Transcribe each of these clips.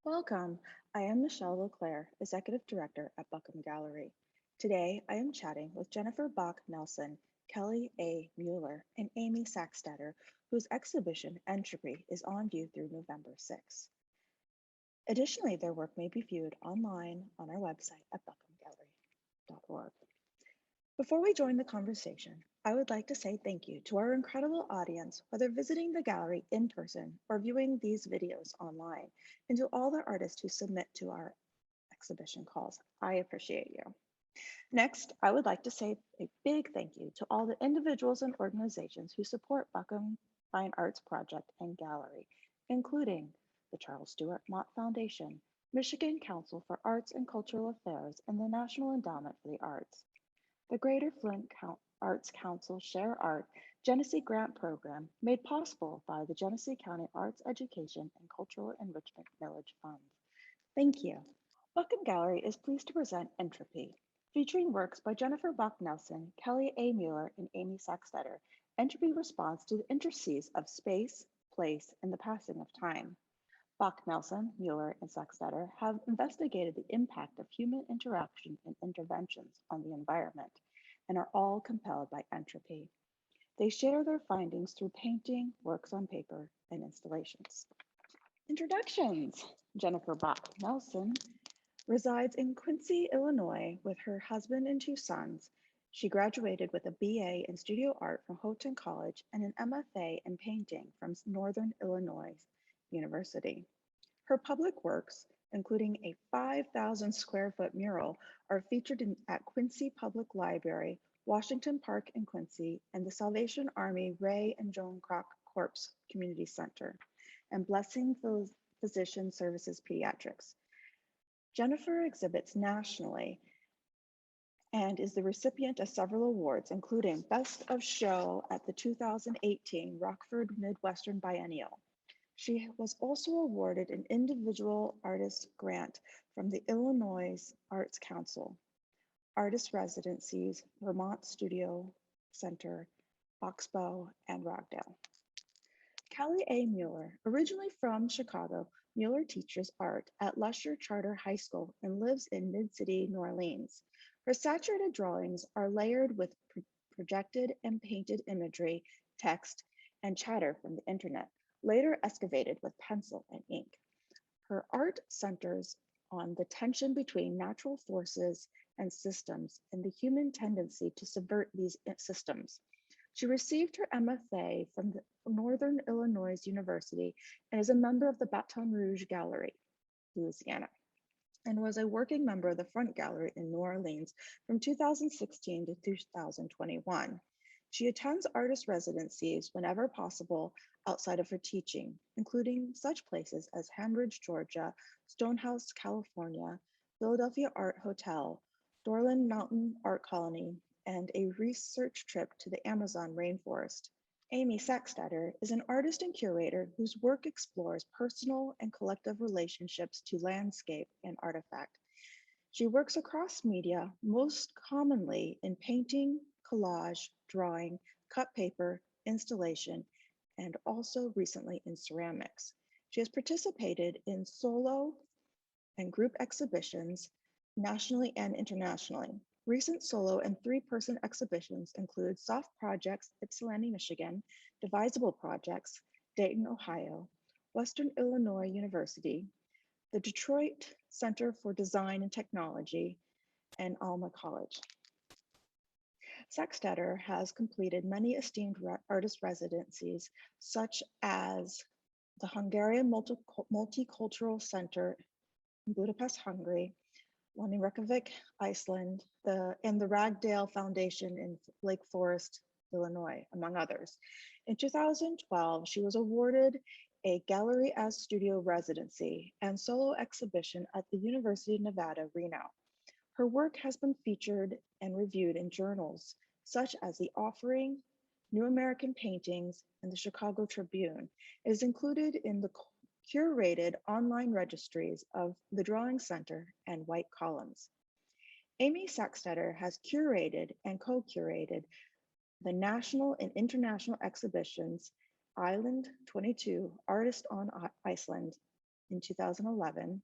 Welcome. I am Michele Leclaire, Executive Director at Buckham Gallery. Today, I am chatting with Jennifer Bock-Nelson, Kelly A. Mueller, and Amy Sacksteder, whose exhibition Entropy is on view through November 6th. Additionally, their work may be viewed online on our website at buckhamgallery.org. Before we join the conversation, I would like to say thank you to our incredible audience, whether visiting the gallery in person or viewing these videos online, and to all the artists who submit to our exhibition calls. I appreciate you. Next, I would like to say a big thank you to all the individuals and organizations who support Buckham Fine Arts Project and Gallery, including the Charles Stewart Mott Foundation, Michigan Council for Arts and Cultural Affairs, and the National Endowment for the Arts. The Greater Flint Arts Council Share Art Genesee Grant Program, made possible by the Genesee County Arts Education and Cultural Enrichment Millage Funds. Thank you. Buckham Gallery is pleased to present Entropy, featuring works by Jennifer Bock-Nelson, Kelly A. Mueller, and Amy Sacksteder. Entropy responds to the intricacies of space, place, and the passing of time. Bock-Nelson, Mueller, and Sacksteder have investigated the impact of human interaction and interventions on the environment and are all compelled by entropy. They share their findings through painting, works on paper, and installations. Introductions. Jennifer Bock-Nelson resides in Quincy, Illinois with her husband and two sons. She graduated with a BA in studio art from Houghton College and an MFA in painting from Northern Illinois University. Her public works, including a 5,000 square foot mural, are featured at Quincy Public Library, Washington Park in Quincy, and the Salvation Army Ray and Joan Kroc Corpse Community Center, and Blessing Physician Services Pediatrics. Jennifer exhibits nationally and is the recipient of several awards, including Best of Show at the 2018 Rockford Midwestern Biennial. She was also awarded an individual artist grant from the Illinois Arts Council, artist residencies, Vermont Studio Center, Oxbow, and Ragdale. Kelly A. Mueller, originally from Chicago, Mueller teaches art at Lusher Charter High School and lives in Mid-City, New Orleans. Her saturated drawings are layered with projected and painted imagery, text, and chatter from the internet, later excavated with pencil and ink. Her art centers on the tension between natural forces and systems and the human tendency to subvert these systems. She received her MFA from the Northern Illinois University and is a member of the Baton Rouge Gallery, Louisiana, and was a working member of the Front Gallery in New Orleans from 2016 to 2021. She attends artist residencies whenever possible outside of her teaching, including such places as Hambridge, Georgia, Stonehouse, California, Philadelphia Art Hotel, Dorland Mountain Art Colony, and a research trip to the Amazon rainforest. Amy Sacksteder is an artist and curator whose work explores personal and collective relationships to landscape and artifact. She works across media, most commonly in painting, collage, drawing, cut paper, installation, and also recently in ceramics. She has participated in solo and group exhibitions nationally and internationally. Recent solo and three-person exhibitions include Soft Projects, Ypsilanti, Michigan, Divisible Projects, Dayton, Ohio, Western Illinois University, the Detroit Center for Design and Technology, and Alma College. Sacksteder has completed many esteemed artist residencies, such as the Hungarian Multicultural Center in Budapest, Hungary, one in Reykjavik, Iceland, and the Ragdale Foundation in Lake Forest, Illinois, among others. In 2012, she was awarded a Gallery as Studio residency and solo exhibition at the University of Nevada, Reno. Her work has been featured and reviewed in journals such as The Offering, New American Paintings, and the Chicago Tribune. It is included in the curated online registries of the Drawing Center and White Columns. Amy Sacksteder has curated and co-curated the national and international exhibitions Island 22, Artist on Iceland, in 2011,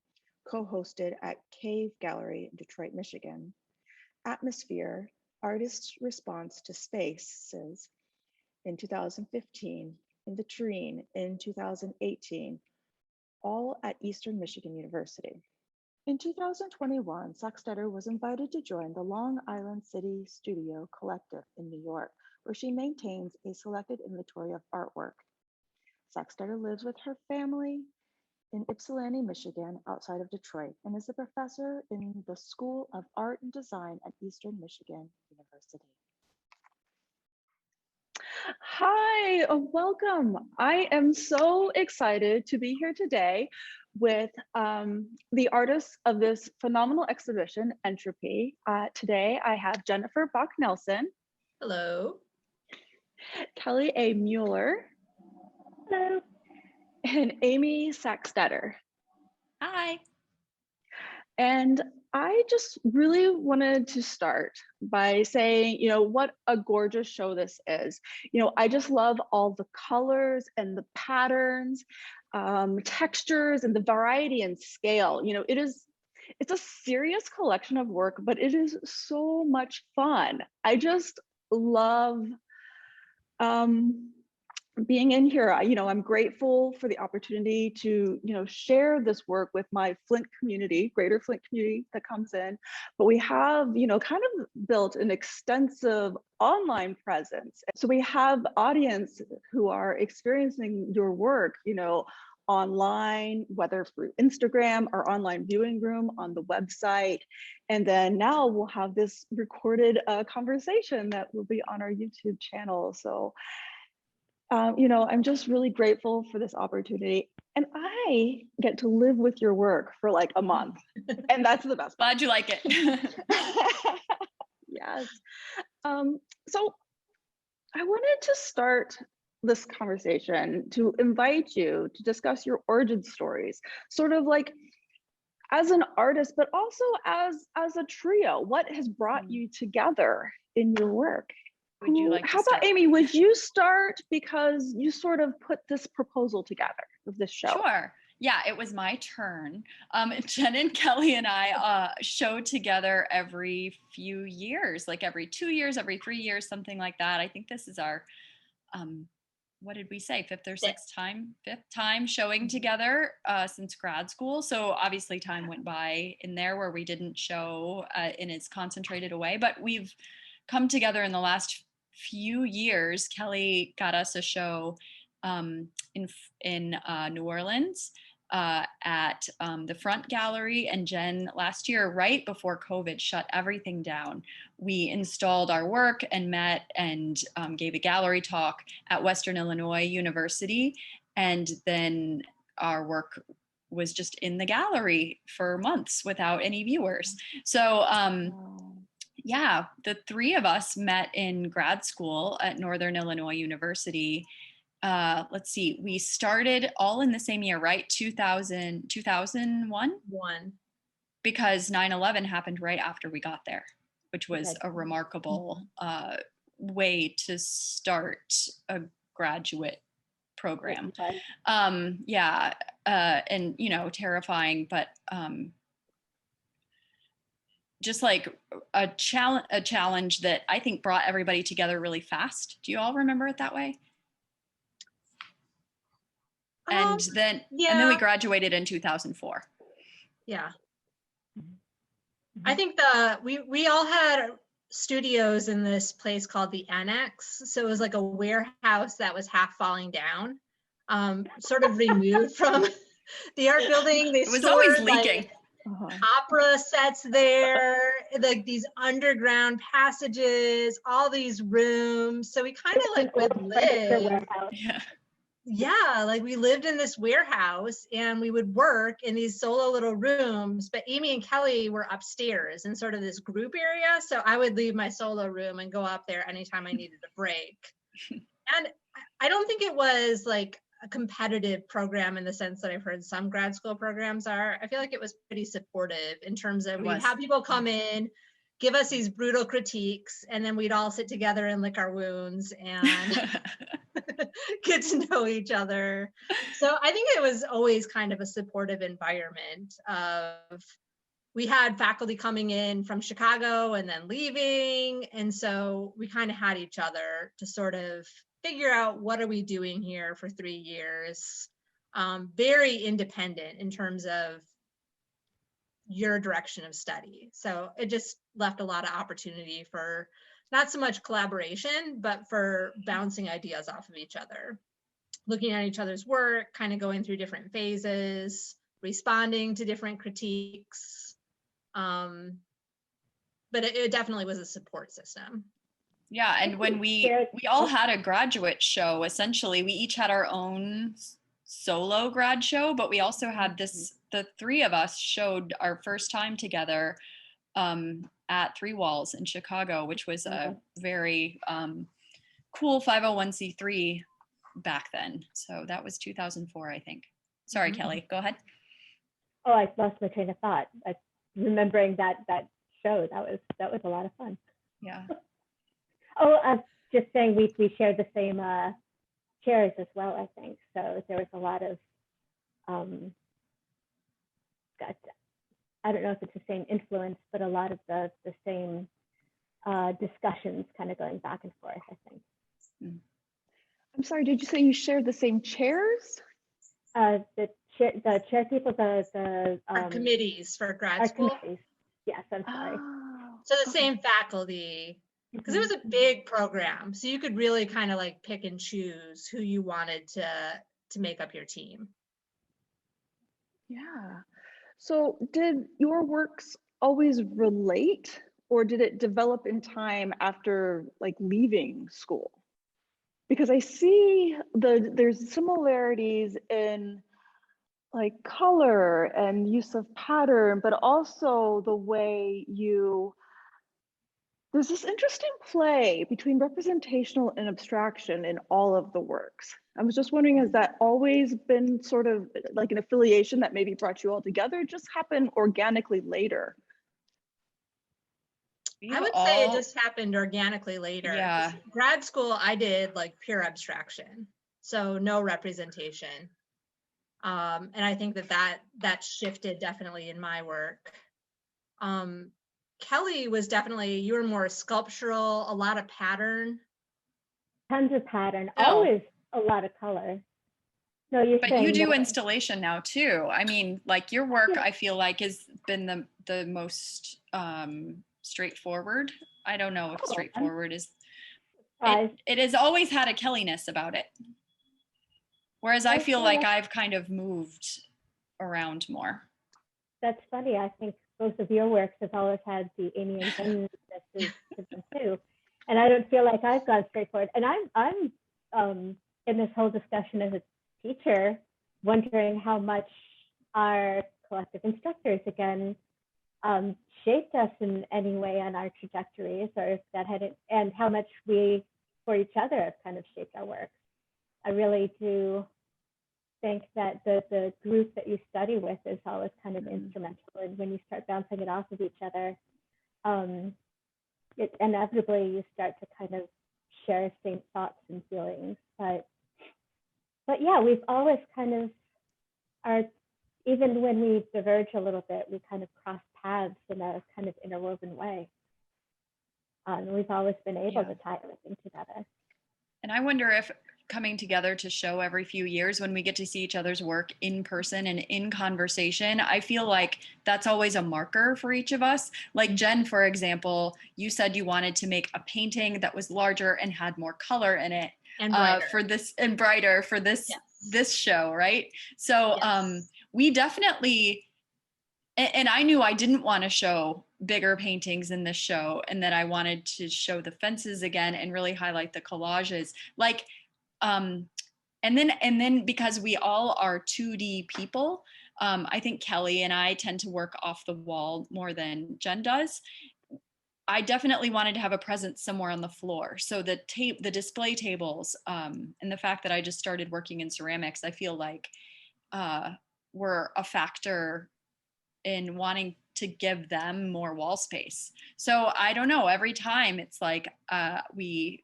co-hosted at Cave Gallery in Detroit, Michigan, Atmosphere, Artists' Response to Spaces in 2015, and The Terrain in 2018, all at Eastern Michigan University. In 2021, Sacksteder was invited to join the Long Island City Studio Collective in New York, where she maintains a selected inventory of artwork. Sacksteder lives with her family in Ypsilanti, Michigan, outside of Detroit, and is a professor in the School of Art and Design at Eastern Michigan University. Hi, welcome. I am so excited to be here today with the artists of this phenomenal exhibition, Entropy. Today I have Jennifer Bock-Nelson. Hello. Kelly A. Mueller. Hello. And Amy Sacksteder. Hi. And I just really wanted to start by saying, what a gorgeous show this is. I just love all the colors and the patterns, textures, and the variety and scale. It's a serious collection of work, but it is so much fun. I just love being in here. I'm grateful for the opportunity to, share this work with my Flint community, greater Flint community that comes in. But we have, kind of built an extensive online presence. So we have audience who are experiencing your work, online, whether through Instagram or online viewing room on the website. And then now we'll have this recorded conversation that will be on our YouTube channel. So I'm just really grateful for this opportunity, and I get to live with your work for like a month, and that's the best. Glad you like it. Yes. So I wanted to start this conversation to invite you to discuss your origin stories, sort of like as an artist, but also as a trio. What has brought you together in your work? Would you like to How about Amy, would you start, because you sort of put this proposal together of this show? Sure. Yeah, it was my turn. Jen and Kelly and I show together every few years, like every 2 years, every 3 years, something like that. I think this is our, what did we say, fifth time showing together since grad school. So obviously time went by in there where we didn't show in as concentrated a way, but we've come together in the last few years. Kelly got us a show in New Orleans at the Front Gallery, and Jen last year, right before COVID shut everything down, we installed our work and met and gave a gallery talk at Western Illinois University, and then our work was just in the gallery for months without any viewers. So yeah, the three of us met in grad school at Northern Illinois University. Let's see, we started all in the same year, right? 2001? Because 9/11 happened right after we got there, which was a remarkable way to start a graduate program. Yeah, and terrifying, but just like a challenge that I think brought everybody together really fast. Do you all remember it that way? And then we graduated in 2004. Yeah. I think we all had studios in this place called the Annex. So it was like a warehouse that was half falling down, sort of removed from the art building. It was always leaking. Opera sets there, like these underground passages, all these rooms. So we kind of like would live. Yeah, like we lived in this warehouse and we would work in these solo little rooms, but Amy and Kelly were upstairs in sort of this group area. So I would leave my solo room and go up there anytime I needed a break. And I don't think it was like a competitive program in the sense that I've heard some grad school programs are. I feel like it was pretty supportive in terms of we'd have people come in, give us these brutal critiques, and then we'd all sit together and lick our wounds and get to know each other. So I think it was always kind of a supportive environment of, we had faculty coming in from Chicago and then leaving. And so we kind of had each other to sort of figure out, what are we doing here for 3 years? Very independent in terms of your direction of study. So it just left a lot of opportunity for not so much collaboration, but for bouncing ideas off of each other, looking at each other's work, kind of going through different phases, responding to different critiques. But it definitely was a support system. Yeah, and when we all had a graduate show, essentially, we each had our own solo grad show, but we also had this, the 3 of us showed our first time together at Three Walls in Chicago, which was a very cool 501c3 back then. So that was 2004, I think. Sorry, Kelly, go ahead. Oh, I lost my train of thought. Remembering that show, that was a lot of fun. Yeah. Oh, just saying we shared the same chairs as well, I think. So there was a lot of, I don't know if it's the same influence, but a lot of the same discussions kind of going back and forth, I think. I'm sorry, did you say you shared the same chairs? The chair people, Our committees for grad school. Committees. Yes, I'm sorry. Oh, So the same faculty, because it was a big program. So you could really kind of like pick and choose who you wanted to make up your team. yeah. So did your works always relate, or did it develop in time after like leaving school? Because I see there's similarities in like color and use of pattern, but also the way there's this interesting play between representational and abstraction in all of the works. I was just wondering, has that always been sort of like an affiliation that maybe brought you all together? It just happened organically later? I would say it just happened organically later. Yeah. Grad school, I did like pure abstraction, so no representation. And I think that shifted definitely in my work. Kelly was definitely, you were more sculptural, a lot of pattern. Tons of pattern, always a lot of color. No, but you do installation now too. I mean, like your work, I feel like has been the most straightforward. I don't know if straightforward is, it has always had a Kelly-ness about it. Whereas I feel like I've kind of moved around more. That's funny. I think both of your works have always had the Amy and Jennifer to them too. And I don't feel like I've gone straightforward. And I'm in this whole discussion as a teacher, wondering how much our collective instructors again shaped us in any way on our trajectories, or if that had it, and how much we for each other have kind of shaped our work. I really do think that the group that you study with is always kind of instrumental, and when you start bouncing it off of each other, it inevitably you start to kind of share same thoughts and feelings. But yeah, we've always kind of even when we diverge a little bit, we kind of cross paths in a kind of interwoven way. We've always been able to tie everything together. And I wonder if coming together to show every few years, when we get to see each other's work in person and in conversation, I feel like that's always a marker for each of us. Like Jen, for example, you said you wanted to make a painting that was larger and had more color in it, and brighter. For this show, right? So we definitely, and I knew I didn't want to show bigger paintings in this show, and that I wanted to show the fences again and really highlight the collages. Like, and then because we all are 2D people, I think Kelly and I tend to work off the wall more than Jen does. I definitely wanted to have a presence somewhere on the floor. So the display tables, and the fact that I just started working in ceramics, I feel like were a factor in wanting to give them more wall space. So I don't know, every time it's like we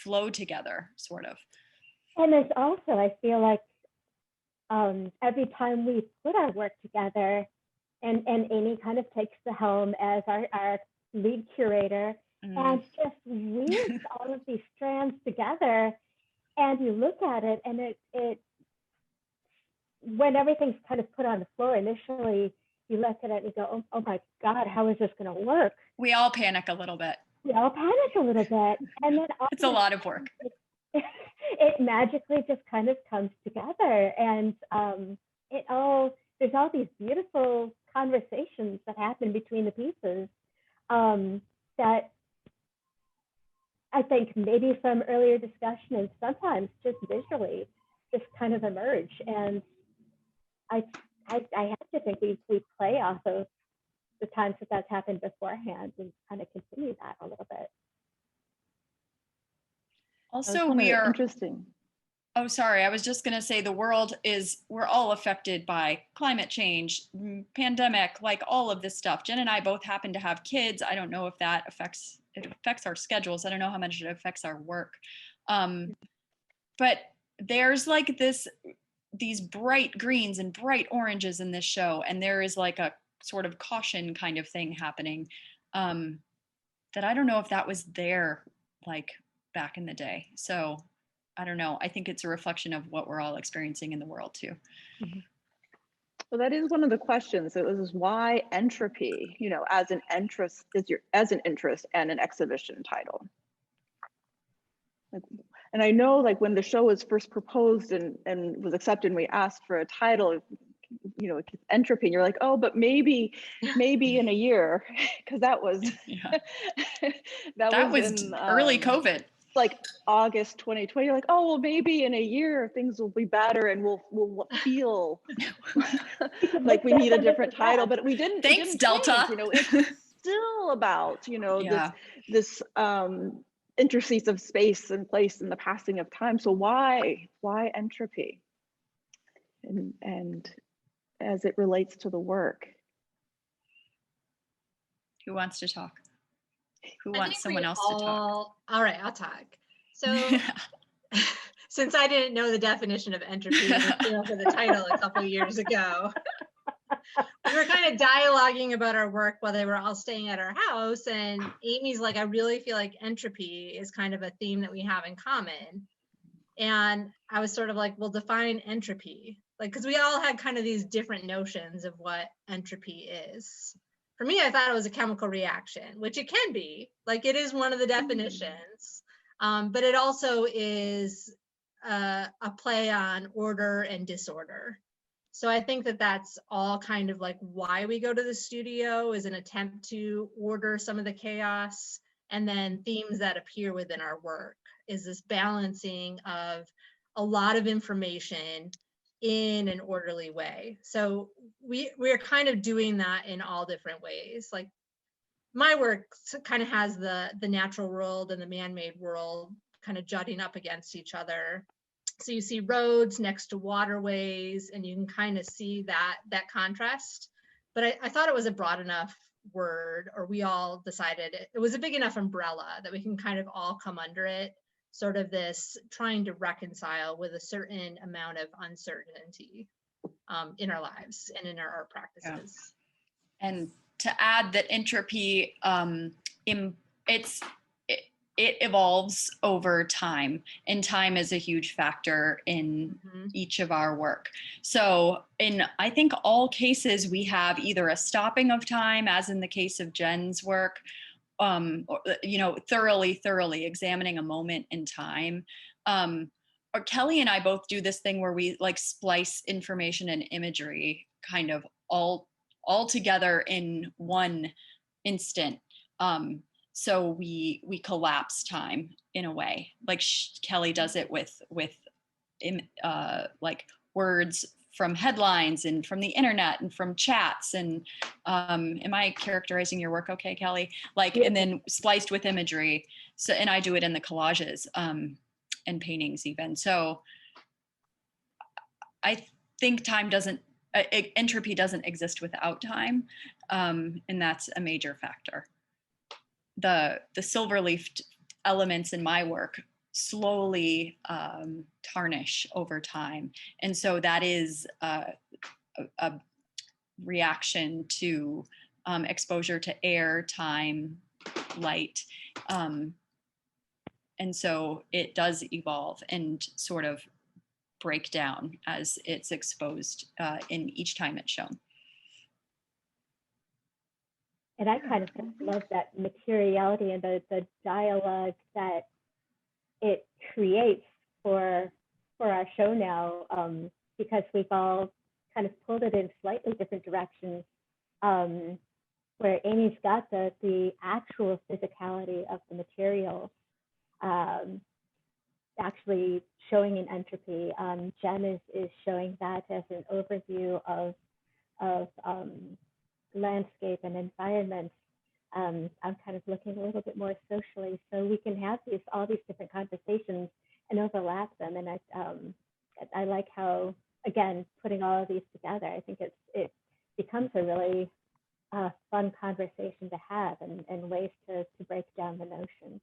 flow together, sort of. And there's also, I feel like every time we put our work together, and Amy kind of takes the helm as our lead curator, and just weaves all of these strands together, and you look at it, and it when everything's kind of put on the floor initially, you look at it and you go, oh my God, how is this going to work? We all panic a little bit. We all panic a little bit, and then it's a lot of work. It magically just kind of comes together, and there's all these beautiful conversations that happen between the pieces that I think maybe from earlier discussion and sometimes just visually just kind of emerge. And I have to think we play off of the times that's happened beforehand and kind of continue that a little bit. Also, we are interesting. Oh, sorry. I was just going to say we're all affected by climate change, pandemic, like all of this stuff. Jen and I both happen to have kids. I don't know if that affects our schedules. I don't know how much it affects our work. But there's like these bright greens and bright oranges in this show. And there is like a sort of caution kind of thing happening that I don't know if that was there like back in the day. So I don't know. I think it's a reflection of what we're all experiencing in the world too. Well, that is one of the questions. It was why entropy, as an interest and an exhibition title. And I know like when the show was first proposed and was accepted and we asked for a title, entropy, and you're like, oh, but maybe in a year, because that was that was in, early COVID. Like August 2020, you're like, oh, well, maybe in a year things will be better and we'll feel like we need a different title, but we didn't. Thanks, Delta. It's still about this intricacies of space and place and the passing of time. So why entropy? And as it relates to the work. Who wants to talk? Who wants someone else to talk? All right, I'll talk. So since I didn't know the definition of entropy for the title a couple of years ago, we were kind of dialoguing about our work while they were all staying at our house. And Amy's like, I really feel like entropy is kind of a theme that we have in common. And I was sort of like, well, define entropy. Like, because we all had kind of these different notions of what entropy is. For me, I thought it was a chemical reaction, which it can be. Like, it is one of the definitions, but it also is a play on order and disorder. So I think that that's all kind of like why we go to the studio, is an attempt to order some of the chaos, and then themes that appear within our work is this balancing of a lot of information in an orderly way. So we're kind of doing that in all different ways. Like, my work kind of has the natural world and the man-made world kind of jutting up against each other. So you see roads next to waterways, and you can kind of see that contrast. But I thought it was a broad enough word, or we all decided it was a big enough umbrella that we can kind of all come under it. Sort of this trying to reconcile with a certain amount of uncertainty in our lives and in our art practices. Yeah. And to add that entropy, it evolves over time, and time is a huge factor in each of our work. So in, I think, all cases, we have either a stopping of time, as in the case of Jen's work, thoroughly examining a moment in time. Or Kelly and I both do this thing where we like splice information and imagery kind of all together in one instant. So we collapse time in a way, like Kelly does it with like words from headlines and from the internet and from chats. And am I characterizing your work okay, Kelly? Like, and then spliced with imagery. So, and I do it in the collages and paintings even. So I think entropy doesn't exist without time. And that's a major factor. The silver-leafed elements in my work slowly tarnish over time. And so that is a reaction to exposure to air, time, light. And so it does evolve and sort of break down as it's exposed in each time it's shown. And I kind of love that materiality and the dialogue that it creates for our show now, because we've all kind of pulled it in slightly different directions, where Amy's got the actual physicality of the material, actually showing in Entropy. Jen is showing that as an overview of landscape and environment. I'm kind of looking a little bit more socially, so we can have all these different conversations and overlap them. And I like how, again, putting all of these together, I think it becomes a really fun conversation to have, and ways to break down the notion.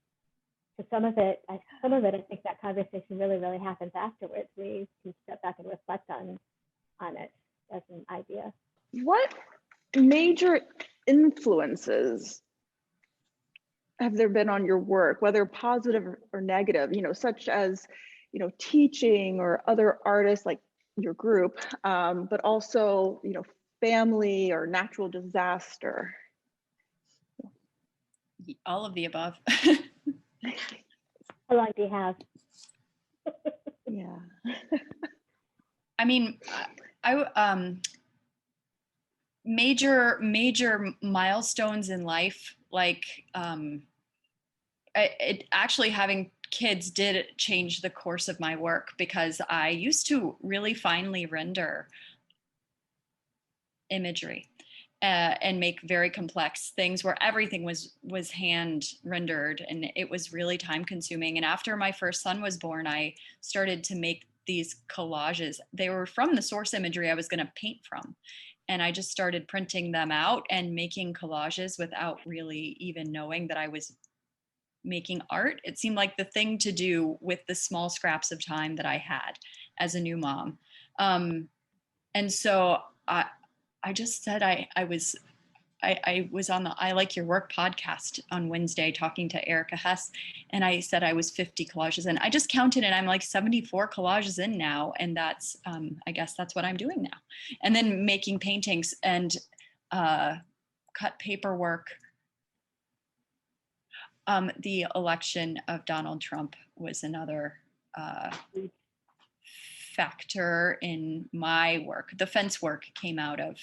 So some of it, I think that conversation really happens afterwards. We can step back and reflect on it as an idea. What major influences have there been on your work, whether positive or negative, such as, teaching or other artists like your group, but also, family or natural disaster? All of the above. How long do you have? Yeah. I mean, major milestones in life, like it actually having kids did change the course of my work, because I used to really finely render imagery and make very complex things where everything was hand rendered, and it was really time consuming. And after my first son was born, I started to make these collages. They were from the source imagery I was going to paint from. And I just started printing them out and making collages without really even knowing that I was making art. It seemed like the thing to do with the small scraps of time that I had as a new mom. And so I just said I was on the I Like Your Work podcast on Wednesday talking to Erica Hess, and I said I was 50 collages, and I just counted, and I'm like 74 collages in now, and that's I guess that's what I'm doing now. And then making paintings and cut paperwork. The election of Donald Trump was another factor in my work. The fence work came out of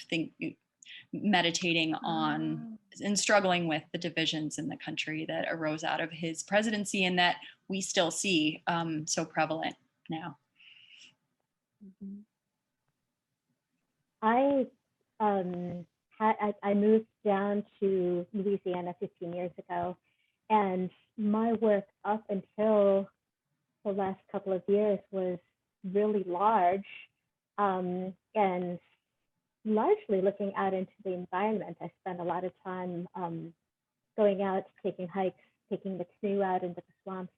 meditating on and struggling with the divisions in the country that arose out of his presidency, and that we still see so prevalent now. I moved down to Louisiana 15 years ago, and my work up until the last couple of years was really large, and largely looking out into the environment. I spent a lot of time going out, taking hikes, taking the canoe out into the swamps.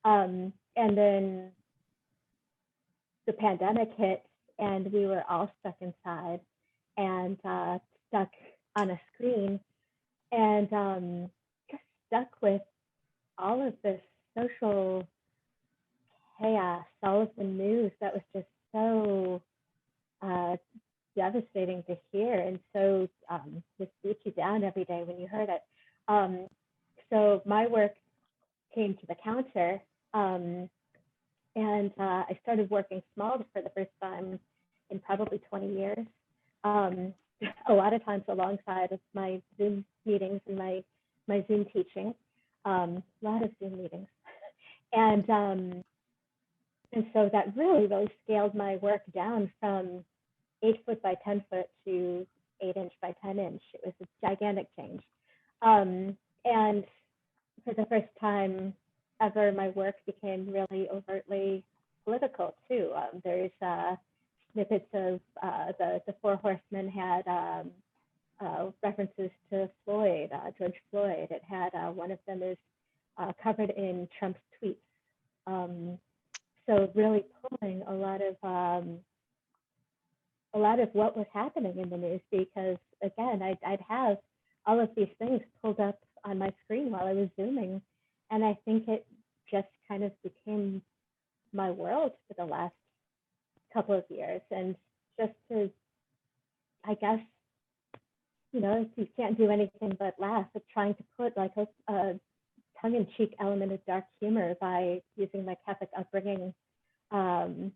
And then the pandemic hit, and we were all stuck inside and stuck on a screen, and just stuck with all of this social chaos, all of the news that was just so devastating to hear, and so just beat you down every day when you heard it. So my work came to the counter, and I started working small for the first time in probably 20 years. A lot of times alongside of my Zoom meetings and my Zoom teaching, a lot of Zoom meetings, and so that really scaled my work down from 8 foot by 10 foot to 8 inch by 10 inch. It was a gigantic change. And for the first time ever, my work became really overtly political too. There's snippets of the Four Horsemen had references to George Floyd. It had one of them is covered in Trump's tweets. So really pulling a lot of what was happening in the news, because again, I'd have all of these things pulled up on my screen while I was Zooming. And I think it just kind of became my world for the last couple of years. And just to, I guess, you know, you can't do anything but laugh at trying to put like a tongue-in-cheek element of dark humor by using my Catholic upbringing to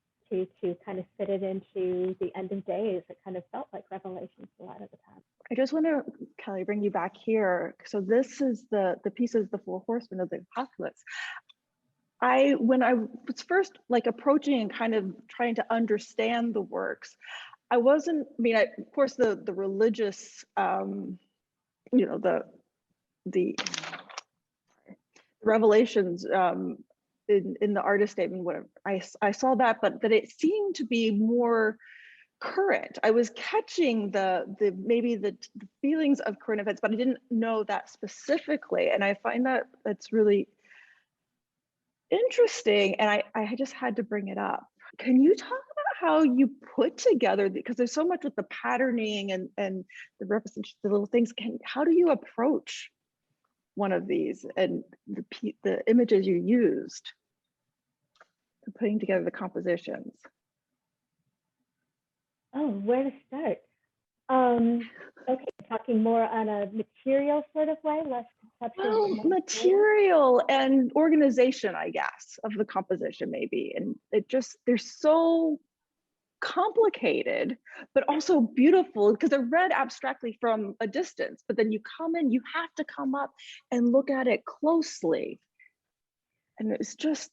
kind of fit it into the end of days. It kind of felt like Revelations a lot of the time. I just want to, Kelly, bring you back here. So this is the pieces, the four horsemen of the apocalypse. When I was first like approaching and kind of trying to understand the works, I wasn't, I mean, of course, the religious, you know, the revelations in the artist statement, whatever, I saw that, but that it seemed to be more current. I was catching maybe the feelings of current events, but I didn't know that specifically. And I find that that's really interesting. And I just had to bring it up. Can you talk about how you put together, because there's so much with the patterning and the representation, the little things, how do you approach one of these and the images you used for putting together the compositions? Oh, where to start? Okay, talking more on a material sort of way, less conceptual. Well, material and organization, I guess, of the composition maybe. And they're so complicated, but also beautiful, because they're read abstractly from a distance, but then you come in, you have to come up and look at it closely. And it's just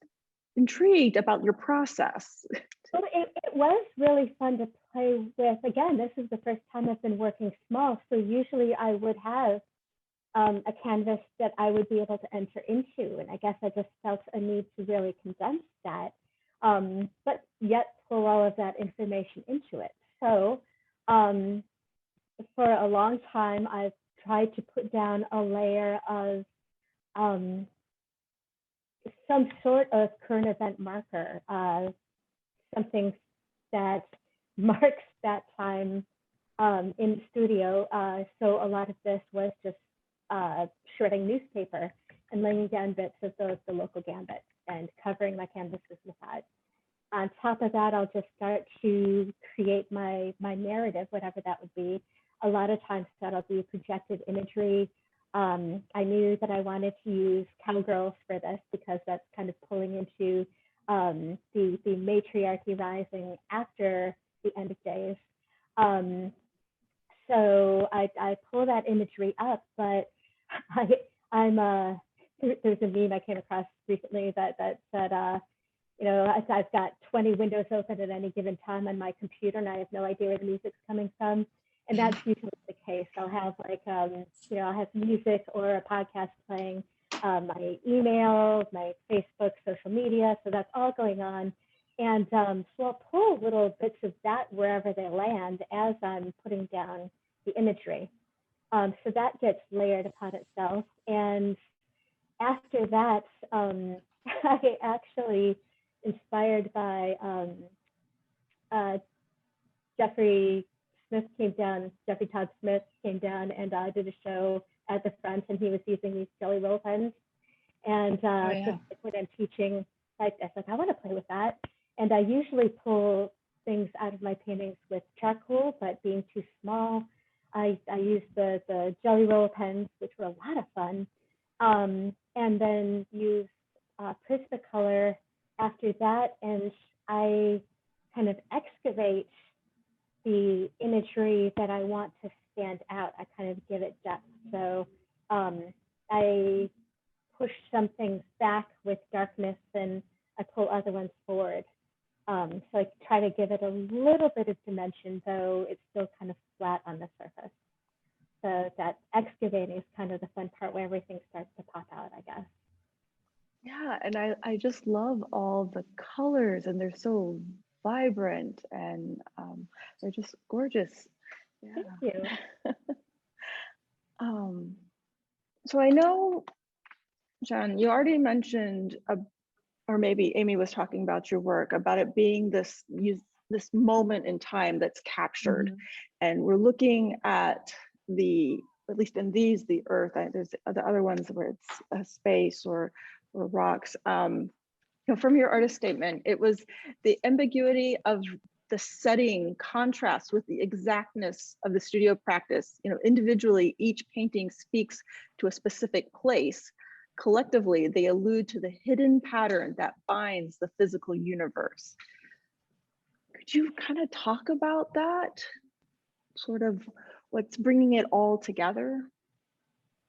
intrigued about your process. Well, it was really fun to play with. Again, this is the first time I've been working small, so usually I would have a canvas that I would be able to enter into, and I guess I just felt a need to really condense that, but yet pull all of that information into it. So for a long time, I've tried to put down a layer of some sort of current event marker, something that marks that time in the studio. So a lot of this was just shredding newspaper and laying down bits of the local gambit and covering my canvases with that. On top of that, I'll just start to create my narrative, whatever that would be. A lot of times that'll be projected imagery. I knew that I wanted to use cowgirls for this because that's kind of pulling into the matriarchy rising after the end of days. So I pull that imagery up, but there's a meme I came across recently that said, you know, I've got 20 windows open at any given time on my computer, and I have no idea where the music's coming from. And that's usually the case. I'll have like, you know, I'll have music or a podcast playing, my email, my Facebook, social media. So that's all going on. And so I'll pull little bits of that wherever they land as I'm putting down the imagery. So that gets layered upon itself. And after that, I actually, inspired by Jeffrey Todd Smith came down and did a show at the front, and he was using these jelly roll pens. And just like when I'm teaching, I was like, I want to play with that. And I usually pull things out of my paintings with charcoal, but being too small, I used the jelly roll pens, which were a lot of fun, and then use Prismacolor after that, and I kind of excavate the imagery that I want to stand out. I kind of give it depth. So I push some things back with darkness and I pull other ones forward. So I try to give it a little bit of dimension, though it's still kind of flat on the surface. So that excavating is kind of the fun part where everything starts to pop out, I guess. Yeah, and I just love all the colors, and they're so vibrant, and they're just gorgeous. Yeah. Thank you. So I know, Jen, you already mentioned or maybe Amy was talking about your work, about it being this moment in time that's captured. And we're looking at at least in these, the earth. There's the other ones where it's a space or rocks. You know, from your artist statement, it was the ambiguity of the setting contrasts with the exactness of the studio practice. You know, individually, each painting speaks to a specific place. Collectively, they allude to the hidden pattern that binds the physical universe. Could you kind of talk about that? Sort of what's bringing it all together?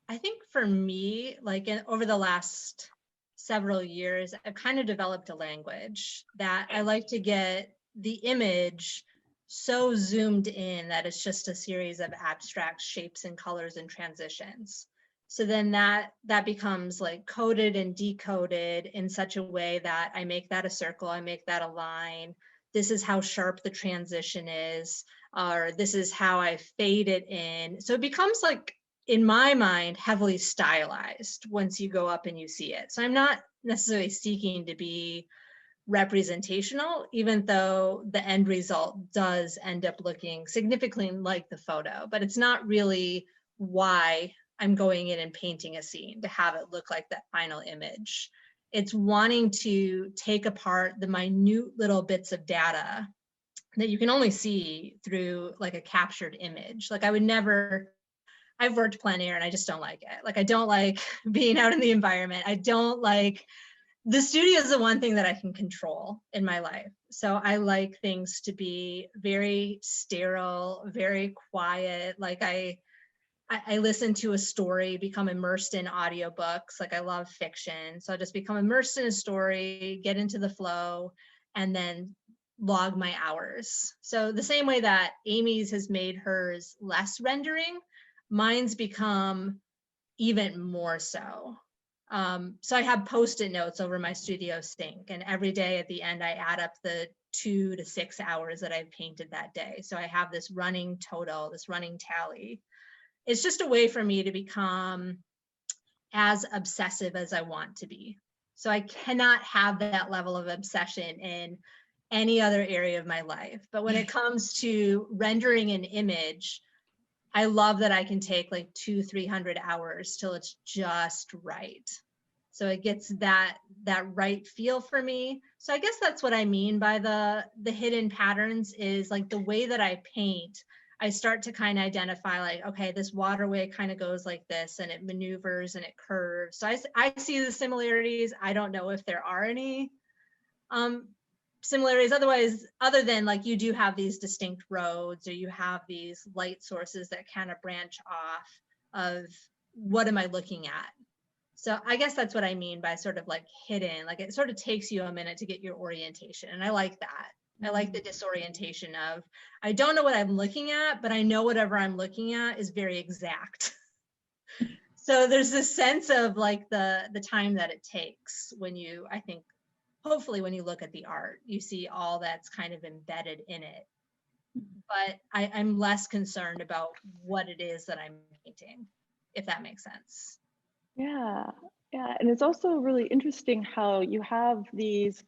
I think for me, like over the last several years, I've kind of developed a language that I like to get the image so zoomed in that it's just a series of abstract shapes and colors and transitions. So then that becomes like coded and decoded in such a way that I make that a circle, I make that a line. This is how sharp the transition is, or this is how I fade it in. So it becomes like, in my mind, heavily stylized once you go up and you see it. So I'm not necessarily seeking to be representational, even though the end result does end up looking significantly like the photo, but it's not really why I'm going in and painting a scene to have it look like that final image. It's wanting to take apart the minute little bits of data that you can only see through like a captured image. Like I've worked plein air and I just don't like it. Like I don't like being out in the environment. I don't like, the studio is the one thing that I can control in my life. So I like things to be very sterile, very quiet. Like I listen to a story, become immersed in audiobooks. Like I love fiction. So I just become immersed in a story, get into the flow, and then log my hours. So the same way that Amy's has made hers less rendering, mine's become even more so. So I have Post-it notes over my studio sink, and every day at the end, I add up the 2 to 6 hours that I've painted that day. So I have this running total, this running tally. It's just a way for me to become as obsessive as I want to be. So I cannot have that level of obsession in any other area of my life. But when it comes to rendering an image, I love that I can take like 200-300 hours till it's just right. So it gets that right feel for me. So I guess that's what I mean by the hidden patterns, is like the way that I paint, I start to kind of identify like, okay, this waterway kind of goes like this and it maneuvers and it curves. So I see the similarities. I don't know if there are any similarities otherwise, other than like you do have these distinct roads, or you have these light sources that kind of branch off of what am I looking at. So I guess that's what I mean by sort of like hidden, like it sort of takes you a minute to get your orientation. And I like that. I like the disorientation of, I don't know what I'm looking at, but I know whatever I'm looking at is very exact. So there's this sense of like the time that it takes when you, I think, hopefully when you look at the art, you see all that's kind of embedded in it. But I'm less concerned about what it is that I'm painting, if that makes sense. Yeah, and it's also really interesting how you have these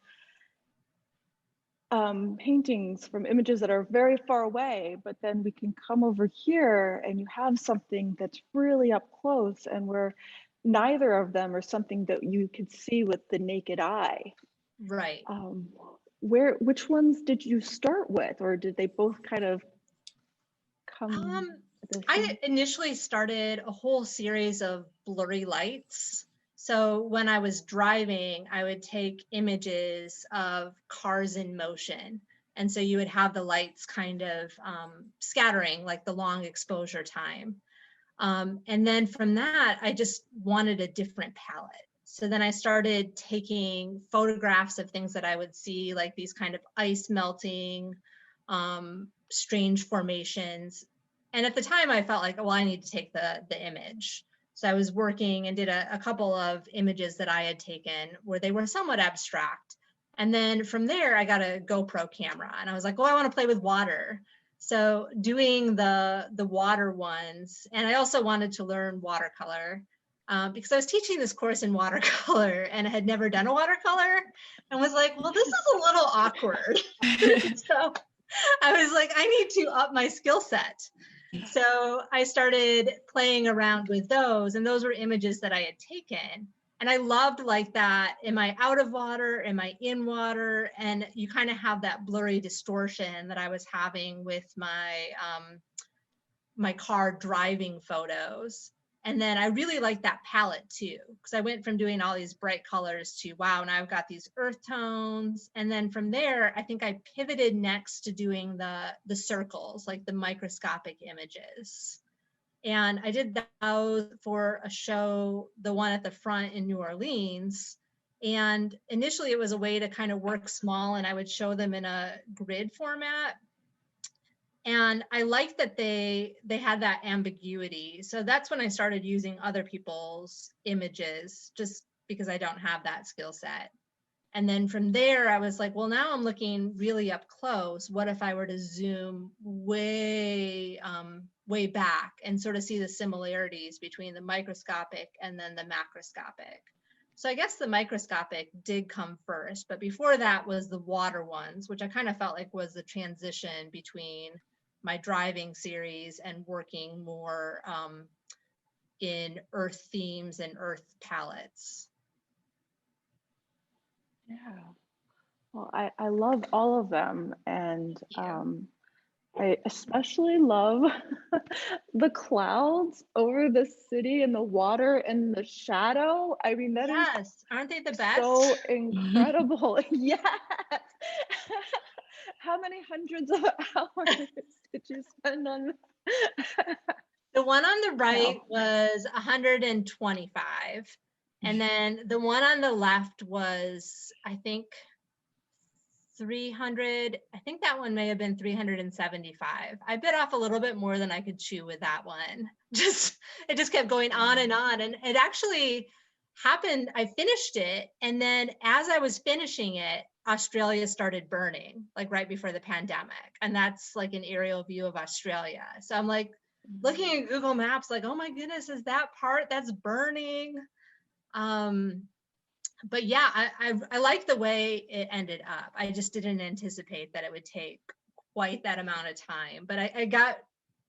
paintings from images that are very far away, but then we can come over here and you have something that's really up close, and where neither of them are something that you could see with the naked eye. Right. Which ones did you start with, or did they both kind of come? I initially started a whole series of blurry lights. So when I was driving, I would take images of cars in motion. And so you would have the lights kind of scattering, like the long exposure time. And then from that, I just wanted a different palette. So then I started taking photographs of things that I would see, like these kind of ice melting, strange formations. And at the time I felt like, well, I need to take the image. So I was working and did a couple of images that I had taken where they were somewhat abstract. And then from there, I got a GoPro camera and I was like, oh, I want to play with water. So doing the water ones, and I also wanted to learn watercolor. because I was teaching this course in watercolor and I had never done a watercolor and was like, well, this is a little awkward. So I was like, I need to up my skill set. So I started playing around with those, and those were images that I had taken. And I loved like that, am I out of water, am I in water? And you kind of have that blurry distortion that I was having with my, my car driving photos. And then I really liked that palette too, because I went from doing all these bright colors to, wow, now I've got these earth tones. And then from there, I think I pivoted next to doing the circles, like the microscopic images. And I did those for a show, the one at the front in New Orleans. And initially it was a way to kind of work small, and I would show them in a grid format. And I liked that they had that ambiguity. So that's when I started using other people's images, just because I don't have that skill set. And then from there, I was like, well, now I'm looking really up close. What if I were to zoom way, way back and sort of see the similarities between the microscopic and then the macroscopic? So I guess the microscopic did come first, but before that was the water ones, which I kind of felt like was the transition between my driving series and working more in earth themes and earth palettes. Yeah. Well, I love all of them. And I especially love the clouds over the city and the water and the shadow. I mean, that is aren't they the best? So incredible. Yes. How many hundreds of hours did you spend on? The one on the right was 125. And then the one on the left was, I think, 300. I think that one may have been 375. I bit off a little bit more than I could chew with that one. It just kept going on. And it actually happened. I finished it. And then as I was finishing it, Australia started burning, like right before the pandemic. And that's like an aerial view of Australia. So I'm like looking at Google Maps, like, oh my goodness, is that part that's burning? But yeah, I like the way it ended up. I just didn't anticipate that it would take quite that amount of time. But I got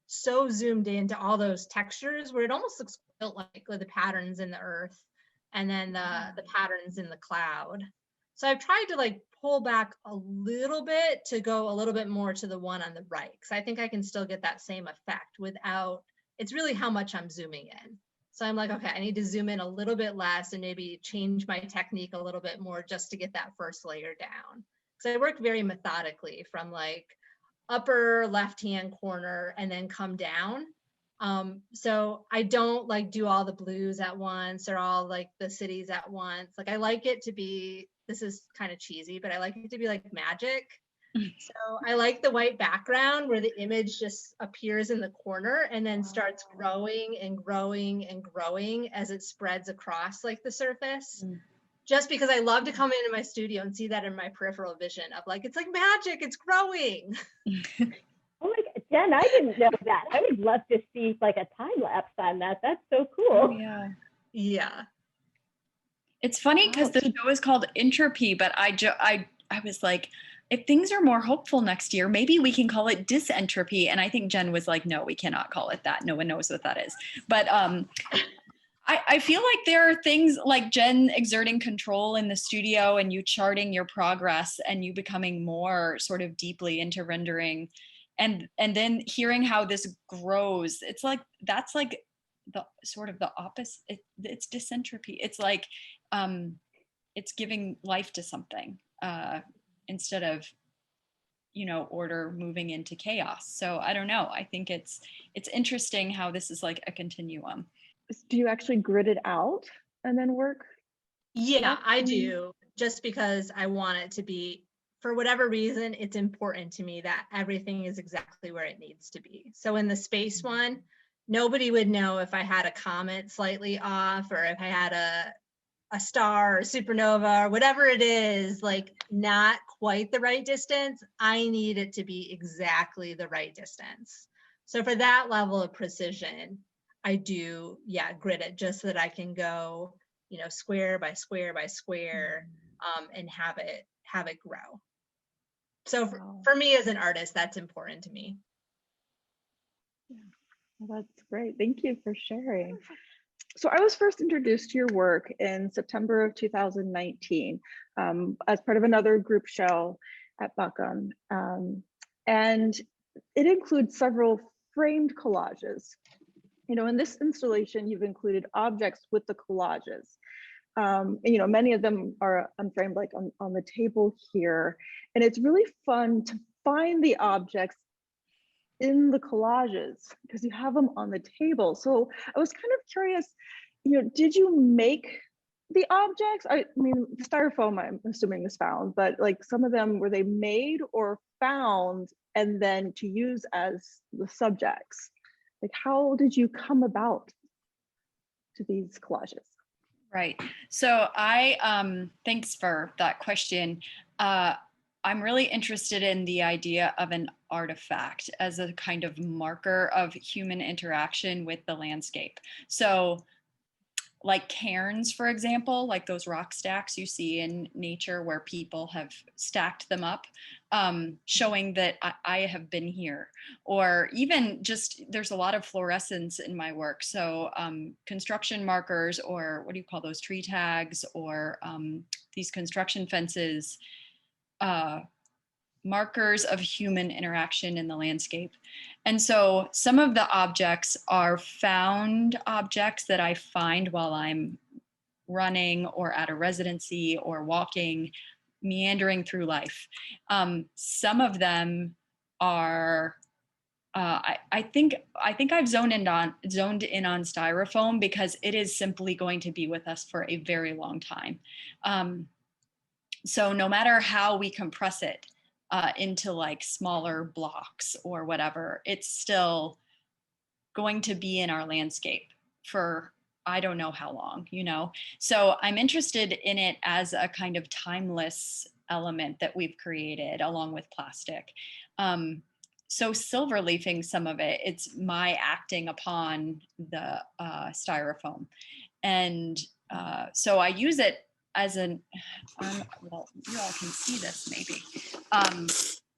so zoomed into all those textures where it almost looks like the patterns in the earth and then the patterns in the cloud. So I've tried to like pull back a little bit to go a little bit more to the one on the right, because I think I can still get that same effect without, it's really how much I'm zooming in. So I'm like, okay, I need to zoom in a little bit less and maybe change my technique a little bit more just to get that first layer down. So I work very methodically from like upper left-hand corner and then come down. So I don't like do all the blues at once or all like the cities at once. Like I like it to be, this is kind of cheesy, but I like it to be like magic. So I like the white background where the image just appears in the corner and then starts growing and growing and growing as it spreads across like the surface. Just because I love to come into my studio and see that in my peripheral vision of like, it's like magic, it's growing. Oh my God, Jen, I didn't know that. I would love to see like a time lapse on that. That's so cool. Yeah. Yeah. It's funny because the show is called Entropy, but I was like, if things are more hopeful next year, maybe we can call it disentropy. And I think Jen was like, no, we cannot call it that. No one knows what that is. But I feel like there are things like Jen exerting control in the studio and you charting your progress and you becoming more sort of deeply into rendering and then hearing how this grows. It's like, that's like the sort of the opposite. It's disentropy. It's like, it's giving life to something. Instead of, order moving into chaos. So I don't know. I think it's interesting how this is like a continuum. Do you actually grid it out and then work? Yeah, I do. Just because I want it to be, for whatever reason, it's important to me that everything is exactly where it needs to be. So in the space one, nobody would know if I had a comet slightly off or if I had a star or supernova or whatever it is, like not quite the right distance. I need it to be exactly the right distance. So for that level of precision, I do, yeah, grid it just so that I can go, you know, square by square by square, and have it grow. So for me as an artist, that's important to me. Yeah, well, that's great. Thank you for sharing. So I was first introduced to your work in September of 2019 as part of another group show at Buckham. And it includes several framed collages. You know, in this installation, you've included objects with the collages. You know, many of them are unframed, like on the table here. And it's really fun to find the objects in the collages because you have them on the table. So I was kind of curious, you know, did you make the objects? I mean, the styrofoam, I'm assuming, is found, but like some of them, were they made or found and then to use as the subjects? Like, how did you come about to these collages? Right. So thanks for that question. I'm really interested in the idea of an artifact as a kind of marker of human interaction with the landscape. So like cairns, for example, like those rock stacks you see in nature where people have stacked them up, showing that I have been here. Or even just, there's a lot of fluorescence in my work. So construction markers, or what do you call those, tree tags, or these construction fences, markers of human interaction in the landscape. And so some of the objects are found objects that I find while I'm running or at a residency or walking, meandering through life. Some of them are, I think I've zoned in on styrofoam because it is simply going to be with us for a very long time. So no matter how we compress it, into like smaller blocks or whatever, it's still going to be in our landscape for I don't know how long, you know? So I'm interested in it as a kind of timeless element that we've created along with plastic. So silver leafing some of it, it's my acting upon the styrofoam. And so I use it as an, well, you all can see this maybe.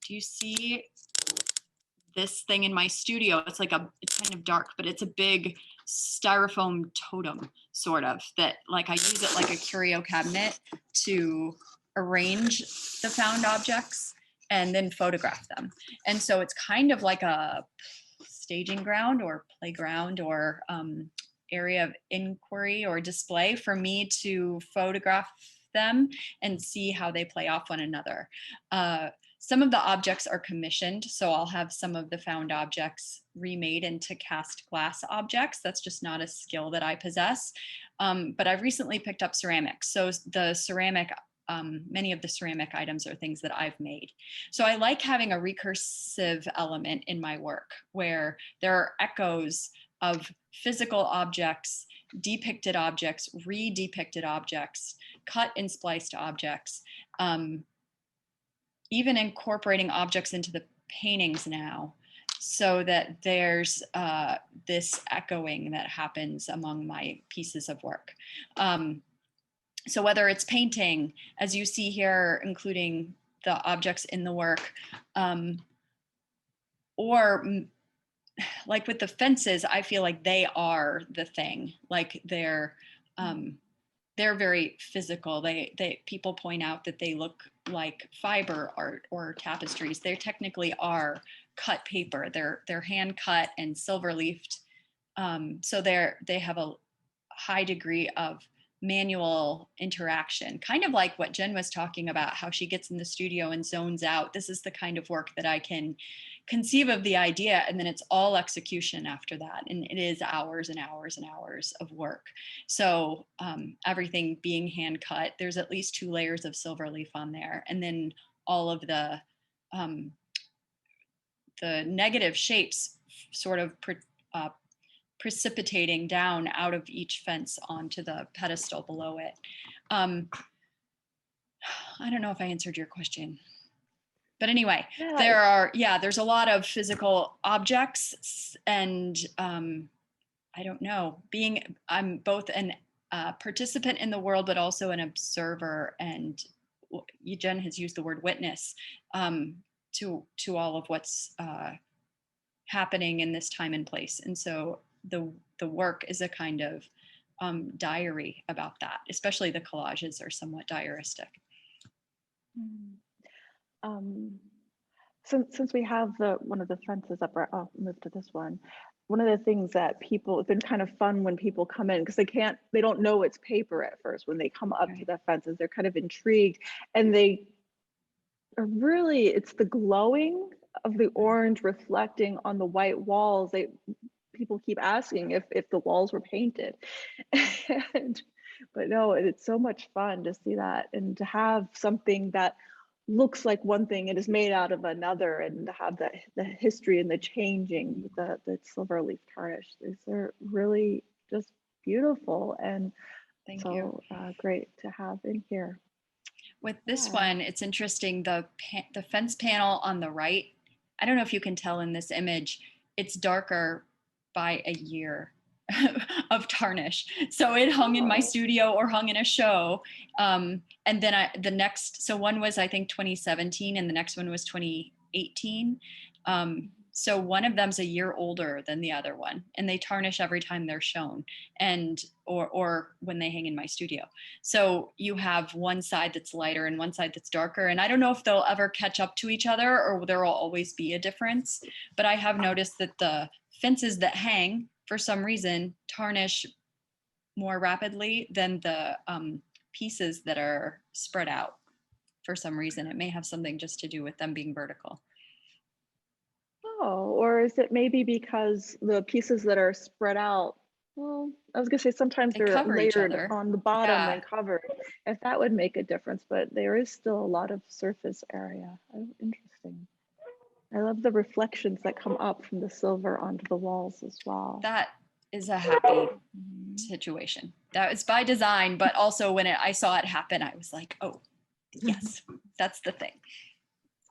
Do you see this thing in my studio? It's like it's kind of dark, but it's a big styrofoam totem, sort of, that like I use it like a curio cabinet to arrange the found objects and then photograph them. And so it's kind of like a staging ground or playground or area of inquiry or display for me to photograph them and see how they play off one another. Some of the objects are commissioned, so I'll have some of the found objects remade into cast glass objects. That's just not a skill that I possess. But I've recently picked up ceramics. So the ceramic, many of the ceramic items are things that I've made. So I like having a recursive element in my work where there are echoes of physical objects, depicted objects, re-depicted objects, cut and spliced objects, even incorporating objects into the paintings now, so that there's this echoing that happens among my pieces of work. So whether it's painting, as you see here, including the objects in the work, or like with the fences, I feel like they are the thing. Like they're very physical. People point out that they look like fiber art or tapestries. They technically are cut paper. They're hand cut and silver leafed. So they have a high degree of manual interaction, kind of like what Jen was talking about, how she gets in the studio and zones out. This is the kind of work that I can conceive of the idea, and then it's all execution after that. And it is hours and hours and hours of work. So everything being hand cut, there's at least 2 layers of silver leaf on there. And then all of the negative shapes sort of precipitating down out of each fence onto the pedestal below it. I don't know if I answered your question. But anyway, there's a lot of physical objects and I don't know, I'm both an participant in the world, but also an observer. And Jen has used the word witness to all of what's happening in this time and place. And so the work is a kind of diary about that, especially the collages are somewhat diaristic. Since we have one of the fences up, I'll move to this one. One of the things that it's been kind of fun when people come in, because they don't know it's paper at first. When they come up to the fences, they're kind of intrigued, and they are really, it's the glowing of the orange reflecting on the white walls. People keep asking if the walls were painted. But no, it's so much fun to see that, and to have something that looks like one thing and is made out of another, and to have the history and the changing with the silver leaf tarnish. These are really just beautiful, and Thank you. Great to have in here. With this one, it's interesting, the fence panel on the right, I don't know if you can tell in this image, it's darker by a year of tarnish. So it hung in my studio or hung in a show. And then so one was, I think, 2017, and the next one was 2018. So one of them's a year older than the other one, and they tarnish every time they're shown, or when they hang in my studio. So you have one side that's lighter and one side that's darker. And I don't know if they'll ever catch up to each other, or there will always be a difference. But I have noticed that the fences that hang, for some reason, tarnish more rapidly than the pieces that are spread out. For some reason, it may have something just to do with them being vertical. Oh, or is it maybe because the pieces that are spread out, well, I was gonna say sometimes they're layered on the bottom and covered, if that would make a difference, but there is still a lot of surface area. Oh, interesting. I love the reflections that come up from the silver onto the walls as well. That is a happy situation. That was by design, but also when I saw it happen, I was like, oh, yes, that's the thing.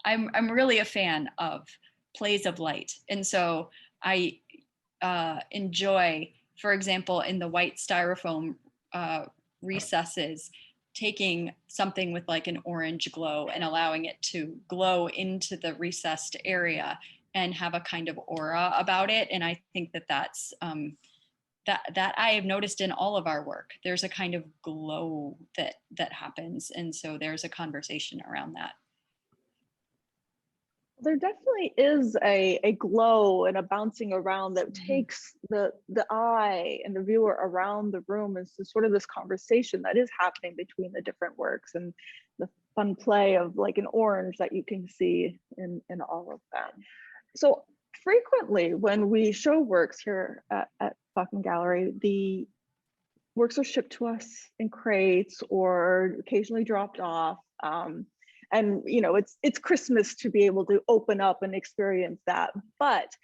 I'm really a fan of plays of light. And so I enjoy, for example, in the white styrofoam recesses, taking something with like an orange glow and allowing it to glow into the recessed area and have a kind of aura about it. And I think that's that I have noticed in all of our work. There's a kind of glow that happens. And so there's a conversation around that. There definitely is a glow and a bouncing around that takes the eye and the viewer around the room. It's sort of this conversation that is happening between the different works, and the fun play of like an orange that you can see in all of that. So frequently when we show works here at Buckham Gallery, the works are shipped to us in crates or occasionally dropped off. And you know, it's Christmas to be able to open up and experience that. But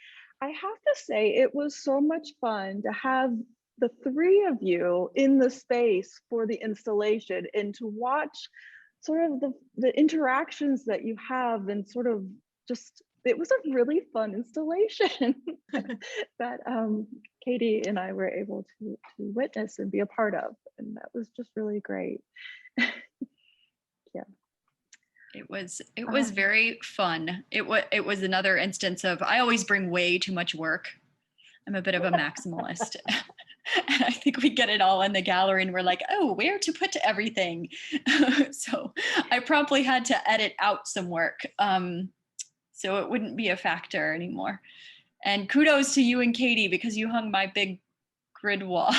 I have to say, it was so much fun to have the three of you in the space for the installation, and to watch sort of the interactions that you have, and sort of just, it was a really fun installation that Katie and I were able to witness and be a part of, and that was just really great. Yeah. It was very fun. It was another instance of, I always bring way too much work. I'm a bit of a maximalist. And I think we get it all in the gallery and we're like, oh, where to put everything? So I promptly had to edit out some work so it wouldn't be a factor anymore. And kudos to you and Katie, because you hung my big grid wall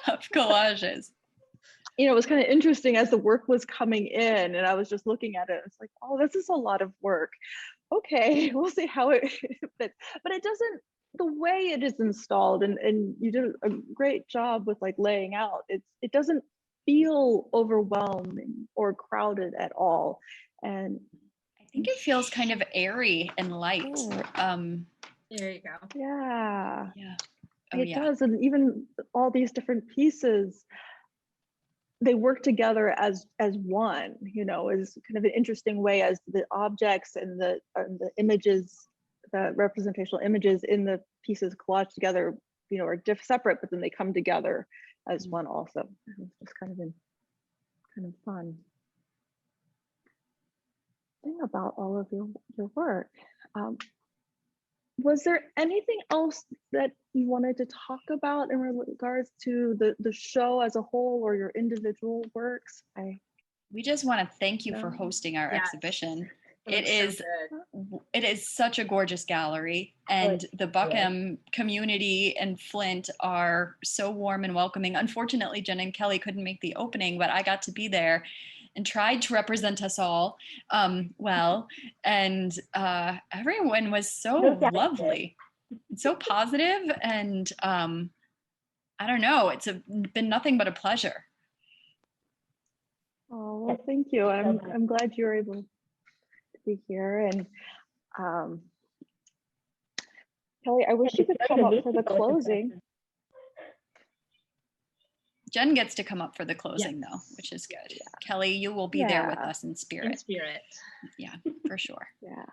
of collages. You know, it was kind of interesting as the work was coming in and I was just looking at it. It's like, oh, this is a lot of work. Okay, we'll see how it fits. But it doesn't, the way it is installed, and you did a great job with like laying out, it doesn't feel overwhelming or crowded at all. And I think it feels kind of airy and light. There you go. Yeah. Yeah. It does. And even all these different pieces, they work together as one, you know, is kind of an interesting way, as the objects and the images, the representational images in the pieces collaged together are separate, but then they come together as one also. It's kind of fun thing about all of your work. Was there anything else that you wanted to talk about in regards to the show as a whole or your individual works? We just want to thank you for hosting our exhibition. It is such a gorgeous gallery, and the Buckham community and Flint are so warm and welcoming. Unfortunately, Jen and Kelly couldn't make the opening, but I got to be there and tried to represent us all well. And everyone was so lovely, so positive, and I don't know, it's been nothing but a pleasure. Oh, well, thank you. I'm glad you were able to be here. And Kelly, I wish you could come up for the closing. Jen gets to come up for the closing though, which is good. Yeah. Kelly, you will be there with us in spirit. In spirit. Yeah, for sure. Yeah.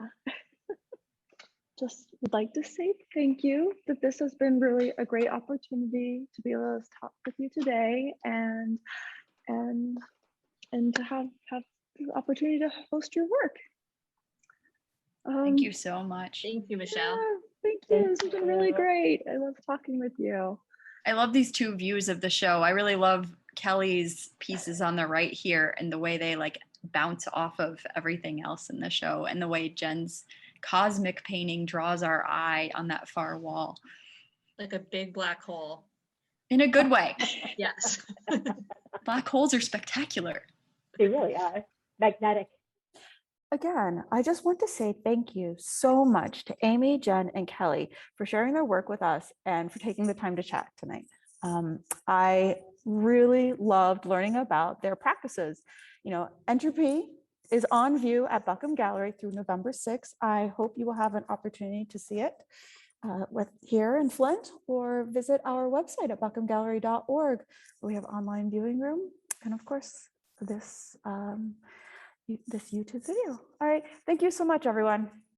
Just would like to say thank you, that this has been really a great opportunity to be able to talk with you today and to have the opportunity to host your work. Thank you so much. Thank you, Michele. Yeah, thank you. This has been really great. I love talking with you. I love these two views of the show. I really love Kelly's pieces on the right here and the way they like bounce off of everything else in the show, and the way Jen's cosmic painting draws our eye on that far wall. Like a big black hole. In a good way. Yes. Black holes are spectacular. They really are. Magnetic. Again, I just want to say thank you so much to Amy, Jen, and Kelly for sharing their work with us and for taking the time to chat tonight. I really loved learning about their practices. Entropy is on view at Buckham Gallery through November 6th. I hope you will have an opportunity to see it here in Flint, or visit our website at buckhamgallery.org. We have online viewing room, and of course, this YouTube video. All right. Thank you so much, everyone.